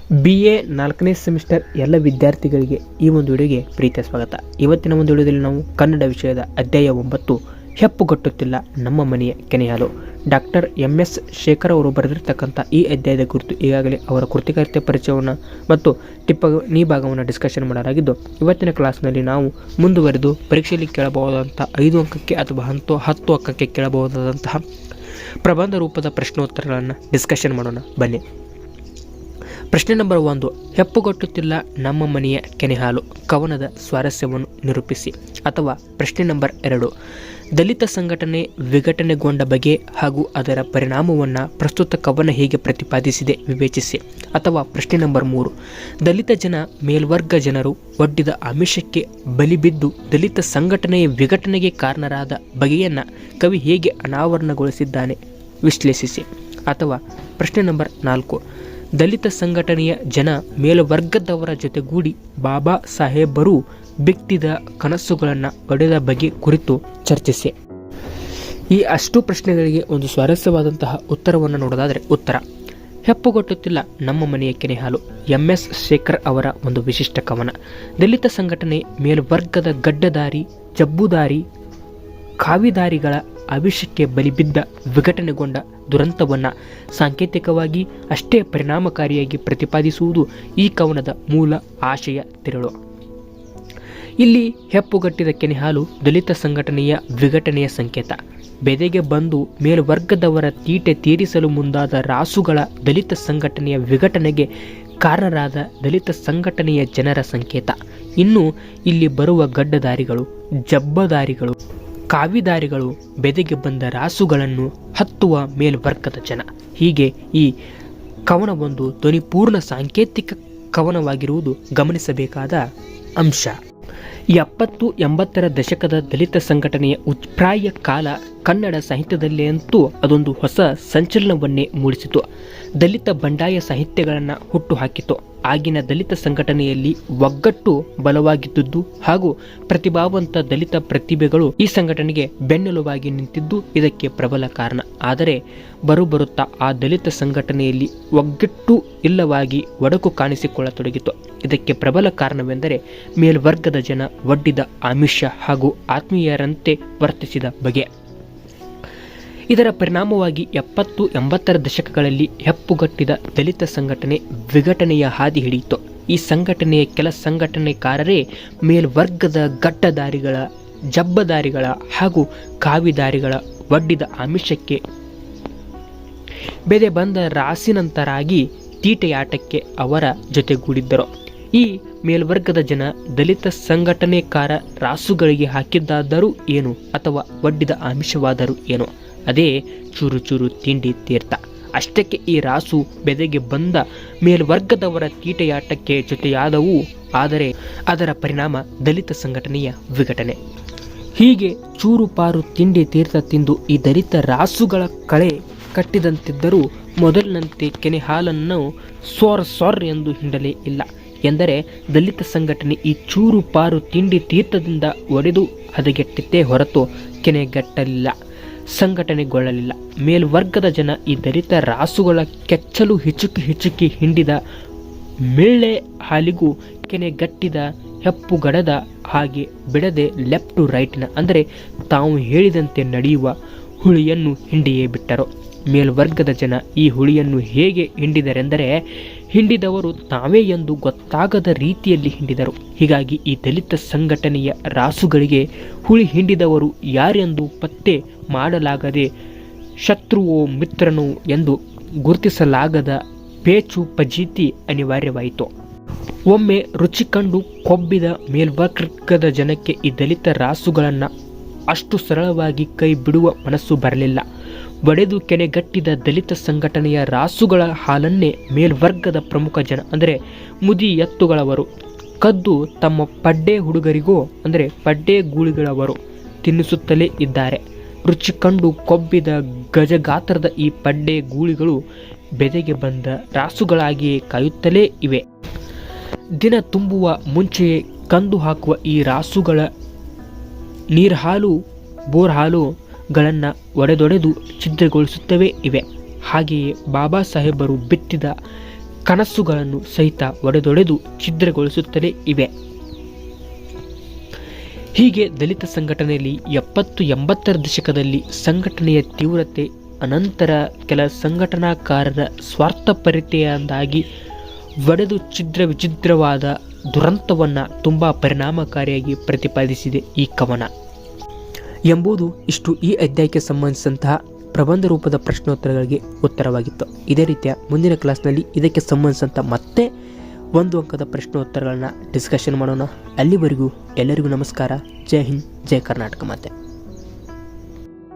BA 4ನೇ semester ಎಲ್ಲ ವಿದ್ಯಾರ್ಥಿಗಳಿಗೆ ಈ ಒಂದು ವಿಡಿಯೋಗೆ ಪ್ರೀತಿಯ ಸ್ವಾಗತ. ಇವತ್ತಿನ ಒಂದು ವಿಡಿಯೋದಲ್ಲಿ ನಾವು ಕನ್ನಡ ವಿಷಯದ ಅಧ್ಯಾಯ 9 ಹೆಪ್ಪುಗಟ್ಟುತ್ತಿಲ್ಲ ನಮ್ಮ ಮನೆಯ ಕೆನೆಹಾಲು ಡಾಕ್ಟರ್ MS ಶೇಖರ್ ಅವರು ಬರೆದಿರ್ತಕ್ಕಂಥ ಈ ಅಧ್ಯಾಯದ ಕುರಿತು ಈಗಾಗಲೇ ಅವರ ಕೃತಿಕರ್ತೆ ಪರಿಚಯವನ್ನು ಮತ್ತು ಟಿಪ್ಪಣಿ ಭಾಗವನ್ನು ಡಿಸ್ಕಷನ್ ಮಾಡಲಾಗಿದ್ದು, ಇವತ್ತಿನ ಕ್ಲಾಸ್ನಲ್ಲಿ ನಾವು ಮುಂದುವರೆದು ಪರೀಕ್ಷೆಯಲ್ಲಿ ಕೇಳಬಹುದಾದಂಥ 5 ಅಂಕಕ್ಕೆ ಅಥವಾ 10 ಅಂಕಕ್ಕೆ ಕೇಳಬಹುದಾದಂತಹ ಪ್ರಬಂಧ ರೂಪದ ಪ್ರಶ್ನೋತ್ತರಗಳನ್ನು ಡಿಸ್ಕಷನ್ ಮಾಡೋಣ ಬನ್ನಿ. ಪ್ರಶ್ನೆ ನಂಬರ್ 1, ಹೆಪ್ಪುಗಟ್ಟುತ್ತಿಲ್ಲ ನಮ್ಮ ಮನೆಯ ಕೆನೆಹಾಲು ಕವನದ ಸ್ವಾರಸ್ಯವನ್ನು ನಿರೂಪಿಸಿ. ಅಥವಾ ಪ್ರಶ್ನೆ ನಂಬರ್ 2, ದಲಿತ ಸಂಘಟನೆ ವಿಘಟನೆಗೊಂಡ ಬಗೆ ಹಾಗೂ ಅದರ ಪರಿಣಾಮವನ್ನು ಪ್ರಸ್ತುತ ಕವನ ಹೇಗೆ ಪ್ರತಿಪಾದಿಸಿದೆ ವಿವೇಚಿಸಿ. ಅಥವಾ ಪ್ರಶ್ನೆ ನಂಬರ್ 3, ದಲಿತ ಜನ ಮೇಲ್ವರ್ಗ ಜನರು ಒಡ್ಡಿದ ಆಮಿಷಕ್ಕೆ ಬಲಿಬಿದ್ದು ದಲಿತ ಸಂಘಟನೆಯ ವಿಘಟನೆಗೆ ಕಾರಣರಾದ ಬಗೆಯನ್ನು ಕವಿ ಹೇಗೆ ಅನಾವರಣಗೊಳಿಸಿದ್ದಾನೆ ವಿಶ್ಲೇಷಿಸಿ. ಅಥವಾ ಪ್ರಶ್ನೆ ನಂಬರ್ 4, ದಲಿತ ಸಂಘಟನೆಯ ಜನ ಮೇಲ್ವರ್ಗದವರ ಜೊತೆಗೂಡಿ ಬಾಬಾ ಸಾಹೇಬರು ಬಿತ್ತಿದ ಕನಸುಗಳನ್ನು ಒಡೆದ ಬಗೆ ಕುರಿತು ಚರ್ಚಿಸಿ. ಈ ಅಷ್ಟು ಪ್ರಶ್ನೆಗಳಿಗೆ ಒಂದು ಸ್ವಾರಸ್ಯವಾದಂತಹ ಉತ್ತರವನ್ನು ನೋಡೋದಾದರೆ, ಉತ್ತರ ಹೆಪ್ಪುಗಟ್ಟುತ್ತಿಲ್ಲ ನಮ್ಮ ಮನೆಯ ಕೆನೆಹಾಲು MS ಶೇಖರ್ ಅವರ ಒಂದು ವಿಶಿಷ್ಟ ಕವನ. ದಲಿತ ಸಂಘಟನೆ ಮೇಲ್ವರ್ಗದ ಗಡ್ಡದಾರಿ ಜಬ್ಬುದಾರಿ ಕಾವಿದಾರಿಗಳ ಆಮಿಷಕ್ಕೆ ಬಲಿಬಿದ್ದ ವಿಘಟನೆಗೊಂಡ ದುರಂತವನ್ನು ಸಾಂಕೇತಿಕವಾಗಿ ಅಷ್ಟೇ ಪರಿಣಾಮಕಾರಿಯಾಗಿ ಪ್ರತಿಪಾದಿಸುವುದು ಈ ಕವನದ ಮೂಲ ಆಶಯ ತಿರುಳು. ಇಲ್ಲಿ ಹೆಪ್ಪುಗಟ್ಟಿದ ಕೆನೆಹಾಲು ದಲಿತ ಸಂಘಟನೆಯ ವಿಘಟನೆಯ ಸಂಕೇತ. ಬೆದೆಗೆ ಬಂದು ಮೇಲ್ವರ್ಗದವರ ತೀಟೆ ತೀರಿಸಲು ಮುಂದಾದ ರಾಸುಗಳ ದಲಿತ ಸಂಘಟನೆಯ ವಿಘಟನೆಗೆ ಕಾರಣರಾದ ದಲಿತ ಸಂಘಟನೆಯ ಜನರ ಸಂಕೇತ. ಇನ್ನು ಇಲ್ಲಿ ಬರುವ ಗಡ್ಡದಾರಿಗಳು ಜಬ್ಬದಾರಿಗಳು ಕಾವಿದಾರಿಗಳು ಬೆದೆಗೆ ಬಂದ ರಾಸುಗಳನ್ನು ಹತ್ತುವ ಮೇಲ್ವರ್ಗದ ಜನ. ಹೀಗೆ ಈ ಕವನವೊಂದು ಧ್ವನಿಪೂರ್ಣ ಸಾಂಕೇತಿಕ ಕವನವಾಗಿರುವುದು ಗಮನಿಸಬೇಕಾದ ಅಂಶ. 70-80ರ ದಶಕದ ದಲಿತ ಸಂಘಟನೆಯ ಉಚ್ಛ್ರಾಯ ಕಾಲ ಕನ್ನಡ ಸಾಹಿತ್ಯದಲ್ಲಿ ಅಂತೂ ಅದೊಂದು ಹೊಸ ಸಂಚಲನವನ್ನೇ ಮೂಡಿಸಿತು. ದಲಿತ ಬಂಡಾಯ ಸಾಹಿತ್ಯಗಳನ್ನು ಹುಟ್ಟುಹಾಕಿತು. ಆಗಿನ ದಲಿತ ಸಂಘಟನೆಯಲ್ಲಿ ಒಗ್ಗಟ್ಟು ಬಲವಾಗಿದ್ದುದು ಹಾಗೂ ಪ್ರತಿಭಾವಂತ ದಲಿತ ಪ್ರತಿಭೆಗಳು ಈ ಸಂಘಟನೆಗೆ ಬೆನ್ನೆಲುಬಾಗಿ ನಿಂತಿದ್ದು ಇದಕ್ಕೆ ಪ್ರಬಲ ಕಾರಣ. ಆದರೆ ಬರುತ್ತಾ ಆ ದಲಿತ ಸಂಘಟನೆಯಲ್ಲಿ ಒಗ್ಗಟ್ಟು ಇಲ್ಲವಾಗಿ ಒಡಕು ಕಾಣಿಸಿಕೊಳ್ಳತೊಡಗಿತು. ಇದಕ್ಕೆ ಪ್ರಬಲ ಕಾರಣವೆಂದರೆ ಮೇಲ್ವರ್ಗದ ಜನ ಒಡ್ಡಿದ ಆಮಿಷ ಹಾಗೂ ಆತ್ಮೀಯರಂತೆ ವರ್ತಿಸಿದ ಬಗೆ. ಇದರ ಪರಿಣಾಮವಾಗಿ 70-80ರ ದಶಕಗಳಲ್ಲಿ ಹೆಪ್ಪುಗಟ್ಟಿದ ದಲಿತ ಸಂಘಟನೆ ವಿಘಟನೆಯ ಹಾದಿ ಹಿಡಿಯಿತು. ಈ ಸಂಘಟನೆಯ ಕೆಲ ಸಂಘಟನೆಕಾರರೇ ಮೇಲ್ವರ್ಗದ ಗಡ್ಡದಾರಿಗಳ ಜಬ್ಬದಾರಿಗಳ ಹಾಗೂ ಕಾವಿದಾರಿಗಳ ಒಡ್ಡಿದ ಆಮಿಷಕ್ಕೆ ಬೆದೆ ಬಂದ ರಾಸಿನಂತರಾಗಿ ತೀಟೆಯಾಟಕ್ಕೆ ಅವರ ಜೊತೆಗೂಡಿದ್ದರು. ಈ ಮೇಲ್ವರ್ಗದ ಜನ ದಲಿತ ಸಂಘಟನೆಕಾರ ರಾಸುಗಳಿಗೆ ಹಾಕಿದ್ದಾದರೂ ಏನು ಅಥವಾ ಒಡ್ಡಿದ ಆಮಿಷವಾದರೂ ಏನು, ಅದೇ ಚೂರು ಚೂರು ತಿಂಡಿ ತೀರ್ಥ. ಅಷ್ಟಕ್ಕೆ ಈ ರಾಸು ಬೆದೆಗೆ ಬಂದ ಮೇಲ್ವರ್ಗದವರ ತೀಟೆಯಾಟಕ್ಕೆ ಜೊತೆಯಾದವು. ಆದರೆ ಅದರ ಪರಿಣಾಮ ದಲಿತ ಸಂಘಟನೆಯ ವಿಘಟನೆ. ಹೀಗೆ ಚೂರು ಪಾರು ತಿಂಡಿ ತೀರ್ಥ ತಿಂದು ಈ ದಲಿತ ರಾಸುಗಳ ಕಳೆ ಕಟ್ಟಿದಂತಿದ್ದರೂ ಮೊದಲಿನಂತೆ ಕೆನೆಹಾಲನ್ನು ಸೊರ್ ಎಂದು ಹಿಂಡಲೇ ಇಲ್ಲ. ಎಂದರೆ ದಲಿತ ಸಂಘಟನೆ ಈ ಚೂರು ಪಾರು ತಿಂಡಿ ತೀರ್ಥದಿಂದ ಒಡೆದು ಹದಗೆಟ್ಟಿತ್ತೇ ಹೊರತು ಕೆನೆಗಟ್ಟಲಿಲ್ಲ, ಸಂಘಟನೆಗೊಳ್ಳಲಿಲ್ಲ. ಮೇಲ್ವರ್ಗದ ಜನ ಈ ದಲಿತ ರಾಸುಗಳ ಕೆಚ್ಚಲು ಹಿಚುಕಿ ಹಿಂಡಿದ ಮಿಳ್ಳೆ ಹಾಲಿಗೂ ಕೆನೆಗಟ್ಟಿದ ಹೆಪ್ಪುಗಡದ ಹಾಗೆ ಬಿಡದೆ ಲೆಫ್ಟ್ ಟು ರೈಟ್ನ ಅಂದರೆ ತಾವು ಹೇಳಿದಂತೆ ನಡೆಯುವ ಹುಳಿಯನ್ನು ಹಿಂಡಿಯೇ ಬಿಟ್ಟರು. ಮೇಲ್ವರ್ಗದ ಜನ ಈ ಹುಳಿಯನ್ನು ಹೇಗೆ ಹಿಂಡಿದರೆಂದರೆ ಹಿಂಡಿದವರು ತಾವೇ ಎಂದು ಗೊತ್ತಾಗದ ರೀತಿಯಲ್ಲಿ ಹಿಂಡಿದರು. ಹೀಗಾಗಿ ಈ ದಲಿತ ಸಂಘಟನೆಯ ರಾಸುಗಳಿಗೆ ಹುಳಿ ಹಿಂಡಿದವರು ಯಾರೆಂದು ಪತ್ತೆ ಮಾಡಲಾಗದೆ ಶತ್ರುವೋ ಮಿತ್ರನೋ ಎಂದು ಗುರುತಿಸಲಾಗದ ಪೇಚು ಪಜೀತಿ ಅನಿವಾರ್ಯವಾಯಿತು. ಒಮ್ಮೆ ರುಚಿ ಕಂಡು ಕೊಬ್ಬಿದ ಮೇಲ್ವರ್ಗದ ಜನಕ್ಕೆ ಈ ದಲಿತ ರಾಸುಗಳನ್ನು ಅಷ್ಟು ಸರಳವಾಗಿ ಕೈ ಬಿಡುವ ಮನಸ್ಸು ಬರಲಿಲ್ಲ. ಒಡೆದು ಕೆನೆಗಟ್ಟಿದ ದಲಿತ ಸಂಘಟನೆಯ ರಾಸುಗಳ ಹಾಲನ್ನೇ ಮೇಲ್ವರ್ಗದ ಪ್ರಮುಖ ಜನ ಅಂದರೆ ಮುದಿ ಎತ್ತುಗಳವರು ಕದ್ದು ತಮ್ಮ ಪಡ್ಡೆ ಹುಡುಗರಿಗೋ ಅಂದರೆ ಪಡ್ಡೆ ಗೂಳಿಗಳವರು ತಿನ್ನಿಸುತ್ತಲೇ ಇದ್ದಾರೆ. ರುಚಿ ಕಂಡು ಕೊಬ್ಬಿದ ಗಜಗಾತ್ರದ ಈ ಪಡ್ಡೆ ಗೂಳಿಗಳು ಬೆದೆಗೆ ಬಂದ ರಾಸುಗಳಾಗಿಯೇ ಕಾಯುತ್ತಲೇ ಇವೆ. ದಿನ ತುಂಬುವ ಮುಂಚೆಯೇ ಕಂದು ಹಾಕುವ ಈ ರಾಸುಗಳ ನೀರ್ಹಾಲು ಬೋರ್ ಹಾಲುಗಳನ್ನು ಒಡೆದೊಡೆದು ಛಿದ್ರಗೊಳಿಸುತ್ತವೇ ಇವೆ. ಹಾಗೆಯೇ ಬಾಬಾ ಸಾಹೇಬರು ಬಿತ್ತಿದ ಕನಸುಗಳನ್ನು ಸಹಿತ ಒಡೆದೊಡೆದು ಛಿದ್ರಗೊಳಿಸುತ್ತಲೇ ಇವೆ. ಹೀಗೆ ದಲಿತ ಸಂಘಟನೆಯಲ್ಲಿ 70-80ರ ದಶಕದಲ್ಲಿ ಸಂಘಟನೆಯ ತೀವ್ರತೆ ಅನಂತರ ಕೆಲ ಸಂಘಟನಾಕಾರರ ಸ್ವಾರ್ಥಪರತೆಯಿಂದಾಗಿ ಒಡೆದು ಛಿದ್ರ ವಿಚಿದ್ರವಾದ ದುರಂತವನ್ನು ತುಂಬ ಪರಿಣಾಮಕಾರಿಯಾಗಿ ಪ್ರತಿಪಾದಿಸಿದೆ ಈ ಕವನ ಎಂಬುದು ಇಷ್ಟು ಈ ಅಧ್ಯಾಯಕ್ಕೆ ಸಂಬಂಧಿಸಿದಂತಹ ಪ್ರಬಂಧ ರೂಪದ ಪ್ರಶ್ನೋತ್ತರಗಳಿಗೆ ಉತ್ತರವಾಗಿತ್ತು. ಇದೇ ರೀತಿಯ ಮುಂದಿನ ಕ್ಲಾಸ್ನಲ್ಲಿ ಇದಕ್ಕೆ ಸಂಬಂಧಿಸಿದಂಥ ಮತ್ತೆ 1 ಅಂಕದ ಪ್ರಶ್ನೋತ್ತರಗಳನ್ನ ಡಿಸ್ಕಷನ್ ಮಾಡೋಣ. ಅಲ್ಲಿವರೆಗೂ ಎಲ್ಲರಿಗೂ ನಮಸ್ಕಾರ. ಜೈ ಹಿಂದ್, ಜೈ ಕರ್ನಾಟಕ ಮಾತೆ.